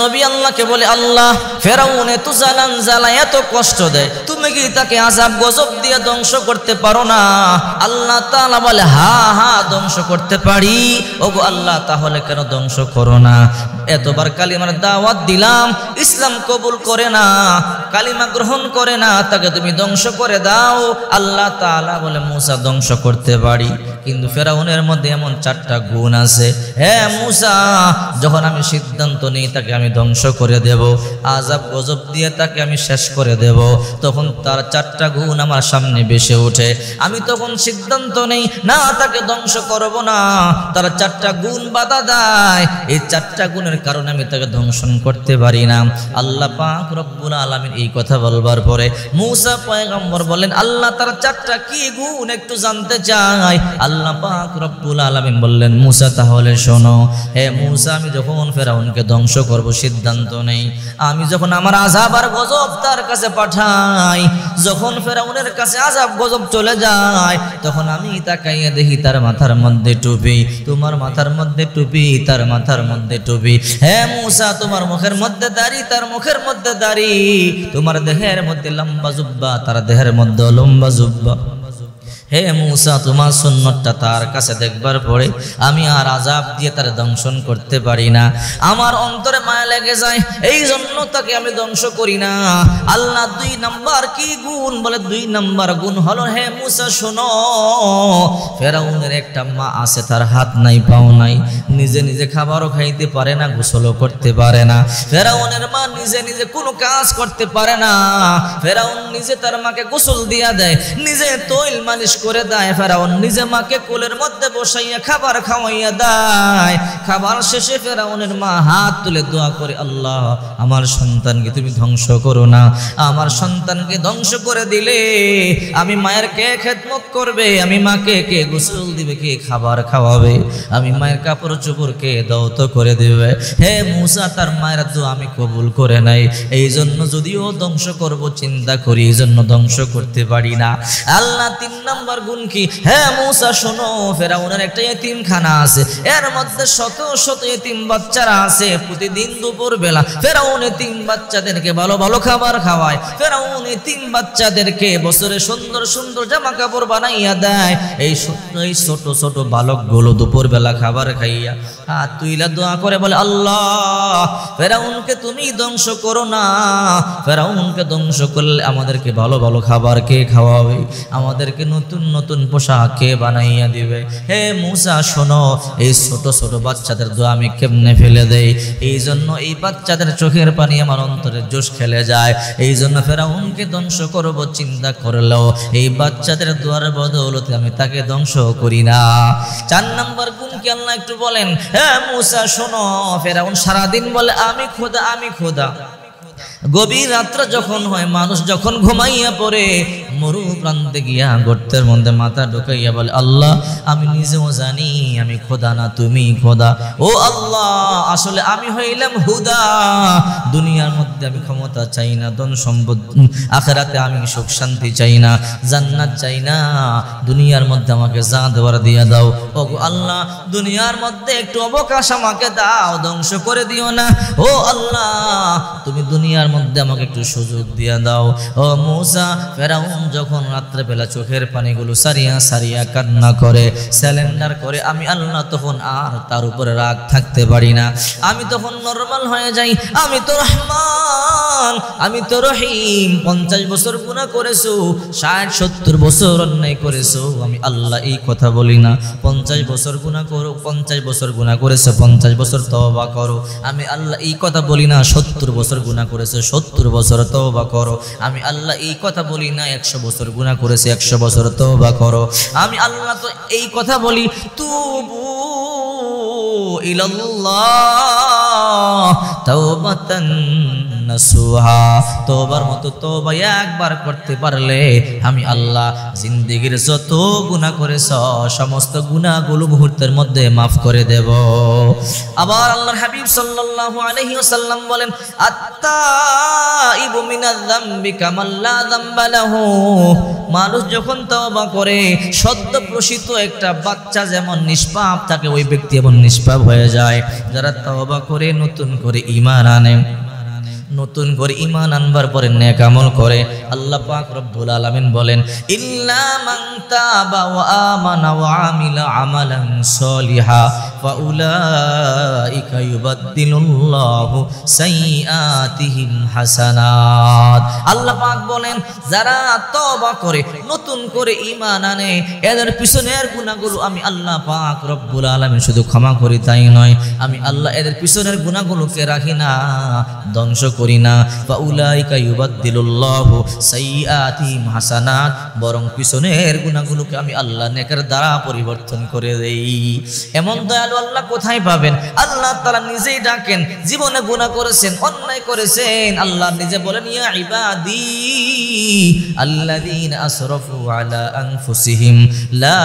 নবী আল্লাহকে বলে, আল্লাহ ফেরাউন এত জ্বালান জ্বালায়, এত কষ্ট দেয়, তুমি কি তাকে আযাব গজব দিয়ে ধ্বংস করতে পারো না? আল্লাহ তাআলা বলে, হ্যাঁ হ্যাঁ ধ্বংস করতে পারি। ওগো আল্লাহ, তাহলে কেন ধ্বংস করো না? এতবার কালিমার দাওয়াত দিলাম, ইসলাম কবুল করে না, কালিমা গ্রহণ করে না, তাকে তুমি ধ্বংস করে দাও। আল্লাহ তাআলা বলে, মুসা ধ্বংস করতে পারি, কিন্তু ফেরাউনের মধ্যে এমন 4টা গুণ আছে। হ্যাঁ মুসা, যখন আমি সিদ্ধান্ত নিই তাকে আমি ধ্বংস করে দেব, আযাব গজব দিয়ে তাকে আমি শেষ করে দেব, তখন তার 4টা গুণ আমার সামনে ভেসে ওঠে। আমি তখন সিদ্ধান্ত নেই, না তাকে ধ্বংস করব না, তার 4টা গুণ বাধা দেয়, এই 4টা গুণের কারণে আমি তাকে ধ্বংসন করতে পারি না। আল্লাহ পাক রব্বুল আলামিন এই কথা বলবার পরে মুসা পয়গম্বর বলেন, আল্লাহ তার 4টা কি গুণ একটু জানতে চাই। আল্লাহ পাক রব্বুল আলামিন বললেন, মুসা তাহলে শোনো, হে মুসা, আমি যখন ফেরাউনকে ধ্বংস করব সিদ্ধান্ত নেই, আমি যখন আমার আযাব আর গজব তার কাছে পাঠাই, যখন ফেরাউনের কাছে আযাব গজব চলে যায়, তখন আমি তাকাইয়ে দেখি তার মাথার মধ্যে টুপি, তোমার মাথার মধ্যে টুপি, তার মাথার মধ্যে টুপি। হে মুসা, তোমার মুখের মধ্যে দাড়ি, তার মুখের মধ্যে দাড়ি, তোমার দেহের মধ্যে লম্বা জুব্বা, তার দেহের মধ্যে লম্বা জুব্বা। হে মুসা, তোমার সুন্নতটা তার কাছে দেখবার পরে আমি আর আযাব দিয়ে তার ধ্বংসন করতে পারি না, আমার অন্তরে মায়া লেগে যায়, এই জন্য তাকে আমি ধ্বংস করি না। আল্লাহ 2 নাম্বার কি গুণ বলে, 2 নাম্বার গুণ হলো, হে মুসা শোনো, ফেরাউনের একটা মা আছে, তার হাত নাই পাও নাই, নিজে নিজে খাবারও খাইতে পারে না, গোসলও করতে পারে না। ফেরাউনের মা নিজে নিজে কোনো কাজ করতে পারে না, ফেরাউন নিজে তার মাকে গোসল দিয়া দেয়, নিজে তৈল মালিশ করে দেয়, ফেরাউন নিজে মাকে কোলের মধ্যে বসাইয়া খাবার খাওয়াইয়া দেয়। খাবার শেষে ফেরাউনের মা হাত তুলে দোয়া করে, আল্লাহ আমার সন্তানকে তুমি ধ্বংস করো না, আমার সন্তানকে ধ্বংস করে দিলে আমি মায়ের কে খেদমত করবে, আমি মাকে কে গোসল দিবে, কে খাবার খাওয়াবে, আমি মায়ের কাপড় চোপড় কে দৌত করে দিবে। হে মুসা, তার মায়ের দোয়া আমি কবুল করে নাই, এই জন্য যদিও ধ্বংস করব চিন্তা করি, এই জন্য ধ্বংস করতে পারি না। আল্লাহ 3 নাম্বার গুণ কি, হে মুসা শোনো, ফেরাউনের একটা এতিমখানা আছে, এর মধ্যে শত শত এতিম বাচ্চারা আছে, প্রতিদিন দুপুর বেলা ফেরাউন এতিম বাচ্চাদেরকে ভালো ভালো খাবার খাওয়ায়, ফেরাউন এতিম বাচ্চাদেরকে বছরে সুন্দর সুন্দর জামা কাপড় বানাইয়া দেয়। এই ছোট ছোট বালকগুলো দুপুর বেলা খাবার খাইয়া হাত তুইলা দোয়া করে বলে, আল্লাহ ফেরাউনকে তুমি ধ্বংস করো না, ফেরাউনকে ধ্বংস করলে আমাদেরকে ভালো ভালো খাবার কে খাওয়াবে, আমাদেরকে নতুন নতুন পোশাক কে বানাইয়া দিবে। হে মুসা শোনো, এই ছোট ছোট বাচ্চাদের দোয়া আমি কেমনে ফেলে দেই, এই জন্য এই বাচ্চাদের চোখের পানি আমার অন্তরের জোশ খেলে যায়, এই জন্য ফেরাউনকে ধ্বংস করব চিন্তা করলেও এই বাচ্চাদের দোয়ার বদৌলতে আমি তাকে ধ্বংস করি না। 4 নাম্বার গুণ কি আল্লাহ একটু বলেন। হে মুসা শোনো, ফেরাউন সারাদিন বলে আমি খোদা, আমি খোদা, গভীর রাত্রে যখন হয়, মানুষ যখন ঘুমাইয়া পড়ে, মরু প্রান্তে গিয়া গর্তের মধ্যে মাথা ঢুকাইয়া বলে, আল্লাহ আমি নিজেও জানি আমি খোদা না, তুমি খোদা। ও আল্লাহ, আসলে আমি হইলাম হুদা, দুনিয়ার মধ্যে আমি ক্ষমতা চাই না, ধন সম্পদ, আখিরাতে আমি সুখ শান্তি চাই না, জান্নাত চাই না, দুনিয়ার মধ্যে আমাকে যা দেওয়ার দিয়া দাও। ও আল্লাহ, দুনিয়ার মধ্যে একটু অবকাশ আমাকে দাও, ধ্বংস করে দিও না। ও আল্লাহ, তুমি দুনিয়ার মধ্যে আমাকে একটু সুযোগ দিয়ে দাও। ও মুসা, ফেরাউন যখন রাত্রে বেলা চোখের পানিগুলো সারিয়া সারিয়া কান্না করে, স্যালেন্ডার করে, আমি আল্লাহ তখন আর তার উপরে রাগ থাকতে পারি না, আমি তখন নরমাল হয়ে যাই। আমি তো রহমান, আমি তো রহিম, 50 বছর গুনাহ করেছো, 60-70 বছর অন্যায় করেছো, আমি আল্লাহ এই কথা বলি না। 50 বছর গুনাহ করো, 50 বছর গুনাহ করেছো, 50 বছর তওবা করো, আমি আল্লাহ এই কথা বলি না। 70 বছর গুনাহ করেছে, 70 বছর তওবা করো, আমি আল্লাহ এই কথা বলি না। 100 বছর গুনাহ করেছে, 100 বছর তওবা করো, আমি আল্লাহ তো এই কথা বলি, তুবু ইলাল্লাহ তাওবাতান নাসুহা। তওবার মতো তওবা একবার করতে পারলে আমি আল্লাহ জিন্দেগীর যত গুনাহ করেছ সমস্ত গুনাহগুলো মুহূর্তের মধ্যে মাফ করে দেব। আবার আল্লাহর হাবিব সাল্লাল্লাহু আলাইহি ওয়াসাল্লাম বলেন, আত-তাইবু মিনাজ যামবি কামান লা যামবা লাহু। মানুষ যখন তওবা করে সদ্য প্রসিত একটা বাচ্চা যেমন নিষ্পাপ থাকে ওই ব্যক্তি এমন নিষ্পাপ হয়ে যায়। যারা তওবা করে নতুন করে ঈমান আনে, নতুন করে ঈমান আনবার পরে নেক আমল করে, আল্লাহ পাক রব্বুল আলামিন বলেন, ইল্লা মান তাবা ওয়া আমানা ওয়া আমিলা আমালান সলিহা ফাউলাইকা ইউবাদদিলুল্লাহু সাইয়্যাতিহিম হাসানাত। আল্লাহ পাক বলেন, যারা তওবা করে নতুন করে ঈমান আনে এদের পিছনের গুনাহগুলো আমি আল্লাহ পাক রব্বুল আলামিন শুধু ক্ষমা করি তাই নয়, আমি আল্লাহ এদের পিছনের গুনাহগুলোকে রাখি না, ধ্বংস করি না। ফাউলাইকা ইউবাদদিলুল্লাহু সাইয়্যাতিহিম হাসানাত, বরং পিছনের গুনাহগুলোকে আমি আল্লাহ নেকের দ্বারা পরিবর্তন করে দেই। এমন দয়ালু আল্লাহ কোথায় পাবেন? আল্লাহ তাআলা নিজেই ডাকেন, জীবনে গুনাহ করেছেন, অন্যায় করেছেন, আল্লাহ নিজে বলেন, ইয়া ইবাদি আল্লাযীনা আসরাফু আলা আনফুসিহিম লা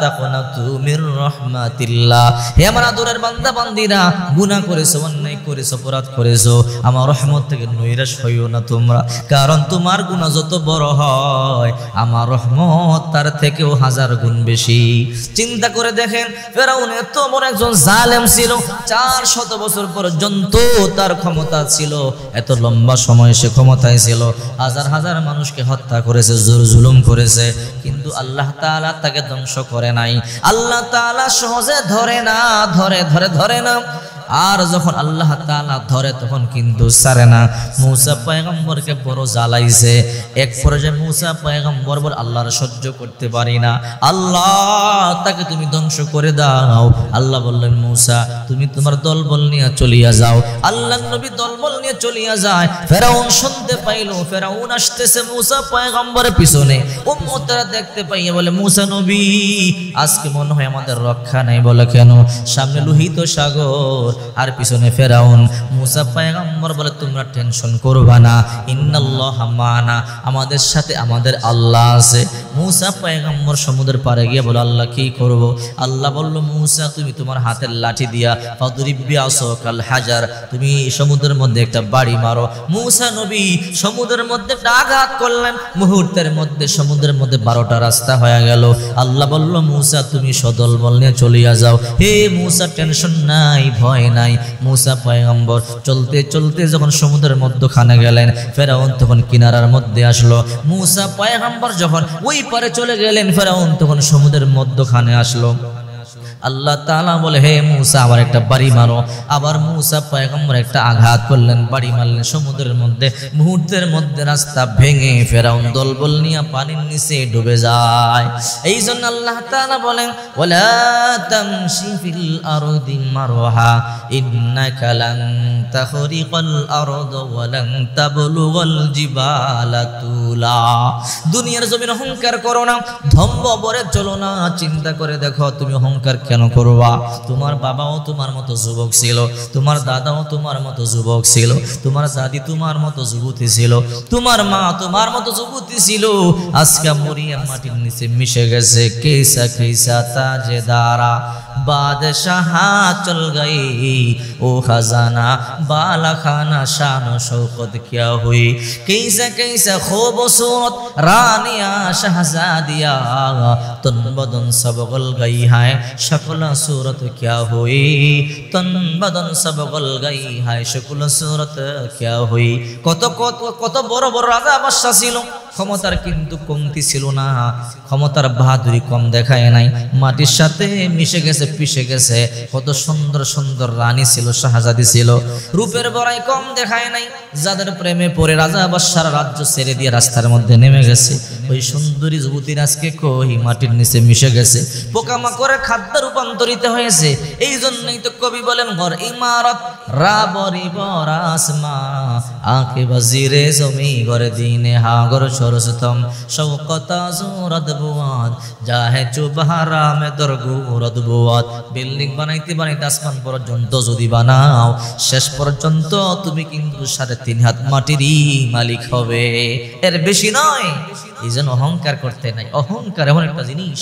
তাকনাতু মির রাহমাতিল্লাহ। হে আমার আদরের বান্দা বান্দীরা, গুনাহ করেছো, অন্যায় করেছো, অপরাধ করেছো, আমার রহমত থেকে নৈরাশ হইও না তোমরা, কারণ তোমার গুনাহ যত বড় হয় আমার রহমত তার থেকেও 1000 গুণ বেশি। চিন্তা করে দেখেন, ফেরাউন এত বড় একজন জালেম ছিল, 400 বছর পর্যন্ত তার ক্ষমতা ছিল, এত লম্বা সময় সে ক্ষমতায় ছিল, হাজার হাজার মানুষকে হত্যা করেছে, জুলুম করেছে, কিন্তু আল্লাহ তাআলা তাকে ধ্বংস করে নাই। আল্লাহ তাআলা সহজে ধরে না, ধরে না। আর যখন আল্লাহ তাআলা ধরে তখন কিন্তু ছাড়ে না। মূসা পয়গম্বরকে বড় জ্বালাইছে, এক পর্যায়ে মূসা পয়গম্বর বলে, আল্লাহর সহ্য করতে পারি না, আল্লাহ তাকে তুমি ধ্বংস করে দাও। আল্লাহ বললেন, মূসা তুমি তোমার দলবল নিয়ে চলিয়া যাও। আল্লাহর নবী দলবল নিয়ে চলিয়া যায়। ফেরাউন শুনতে পাইল ফেরাউন আসতেছে মূসা পয়গম্বরের পিছনে, উম্মতরা দেখতে পাইয়া বলে, মূসা নবী আজকে মনে হয় আমাদের রক্ষা নাই। বলে কেন? সামনে লোহিত সাগর আর পিছনে ফেরাউন। মূসা পয়গম্বর বলে, তোমরা টেনশন করবা না, ইন্নাল্লাহা মানা, আমাদের সাথে আমাদের আল্লাহ আছে। মূসা পয়গম্বর সমুদ্রের পাড়ে গিয়ে বলে, আল্লাহ কি করব? আল্লাহ বলল, মূসা তুমি তোমার হাতের লাঠি দিয়া ফাদরিব বিআসাকাল হাজার, তুমি সমুদ্রের মধ্যে একটা বাড়ি মারো। মূসা নবী সমুদ্রের মধ্যে আঘাত করলেন, মুহূর্তের মধ্যে সমুদ্রের মধ্যে 12টা রাস্তা হয়ে গেল। আল্লাহ বলল, মূসা তুমি সদল বল নিয়ে চলিয়া যাও। হে মূসা টেনশন নাই, ভয় নাই। মূসা পয়গম্বর চলতে চলতে যখন সমুদ্রের মধ্যখানে গেলেন, ফেরাউন তখন কিনারার মধ্যে আসলো। মূসা পয়গম্বর যখন ওই পারে চলে গেলেন, ফেরাউন তখন সমুদ্রের মধ্যখানে আসলো। আল্লাহ তাআলা বলে, হে মূসা আমার একটা বাড়ি মারো। আবার মূসা পয়গম্বর একটা আঘাত করলেন, বাড়ি মারলেন সমুদ্রের মধ্যে। মুহূর্তের মধ্যে রাস্তা ভেঙে ফেরাউন দলবল নিয়ে পানির নিচে ডুবে যায়। এই জন্য আল্লাহ তাআলা বলেন, ওয়ালা তামশি ফিল আরদি মারহা ইন্নাকা লান তাখরিকাল আরদ ওয়া লান তাবলুগাল জিবালা তুলা। দুনিয়ার জমিন অহংকার করো না, ধম্ব বরে চলো না। চিন্তা করে দেখো, তুমি অহংকার কেন করবা? তোমার বাবাও তোমার মতো যুবক ছিল, তোমার দাদাও তোমার মতো যুবক ছিল, তোমার দাদি তোমার মতো যুবতী ছিল, তোমার মা তোমার মতো যুবতী ছিল। আজকে মরিয়ম মাটির নিচে মিশে গেছে। কেসা কেসা তাজেদারা বাদশাহ চল গই, ও খাজানা বালা খানা শান শৌকত কিয়া হুই। কেসা কেসা খুবसूरत রানিয়া শাহজাদিয়া তন বদন সব গল গই হায়, शकल सूरत क्या हुई, तन बदन सब गल गई है, शकल सूरत क्या हुई। কত কত কত বড় বড় রাজা বাদশা ছিল, ক্ষমতার কিন্তু কমতি ছিল না, ক্ষমতার বাহাদুরি কম দেখায় নাই, মাটির সাথে মিশে গেছে, পিষে গেছে। কত সুন্দর সুন্দর রানী ছিল, শাহজাদি ছিল, রূপের বড়াই কম দেখায় নাই। যাদের প্রেমে পড়ে রাজা বাদশার রাজ্য ছেড়ে দিয়ে রাস্তার মধ্যে নেমে গেছে, ওই সুন্দরী যুবতীর আজকে কই মাটির নিচে মিশে গেছে, পোকামাকড়ে খাদ্য রূপান্তরিত হয়েছে। এই জন্যই তো কবি বলেন, ঘর ইমারত রাবরি বরাসমা আঁকে বাজিরে জমি ঘরে দিনে হাগর সরসতম শৌকতা জুরদ বুয়াদ জাহে চুবহারা মে দরগুরদ বুয়াদ। বিল্ডিং বানাইতে বানাইতে আসমান পর্যন্ত যদি বানাও, শেষ পর্যন্ত তুমি কিন্তু 3.5 হাত মাটিরই মালিক হবে, এর বেশি নয়। এই জন্য অহংকার করতে নাই। অহংকার এমন একটা জিনিস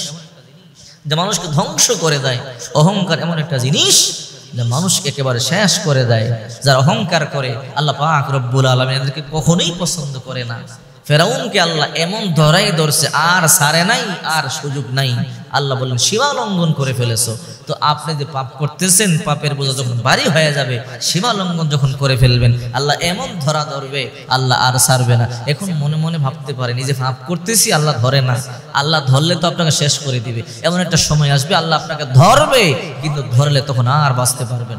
যা মানুষকে ধ্বংস করে দেয়। অহংকার এমন একটা জিনিস যা মানুষকে একেবারে শেষ করে দেয়। যারা অহংকার করে আল্লাহ পাক রব্বুল আলামিন এদেরকে কখনোই পছন্দ করে না। ফেরাউনকে আল্লাহ এমন ধরাই ধরছে, আর ছাড়ে নাই, আর সুযোগ নাই। আল্লাহ বললেন সীমা লঙ্ঘন করে ফেলেছো। তো আপনি যে পাপ করতেছেন, পাপের বোঝা যখন ভারী হয়ে যাবে, সীমা লঙ্ঘন যখন করে ফেলবেন, আল্লাহ এমন ধরা ধরবে, আল্লাহ আর ছাড়বে না। এখন মনে মনে ভাবতে পারে নিজে পাপ করতেছি, আল্লাহ ধরে না। আল্লাহ ধরলে তো আপনাকে শেষ করে দিবে। এমন একটা সময় আসবে আল্লাহ আপনাকে ধরবে, কিন্তু ধরলে তখন আর বাঁচতে পারবেন না।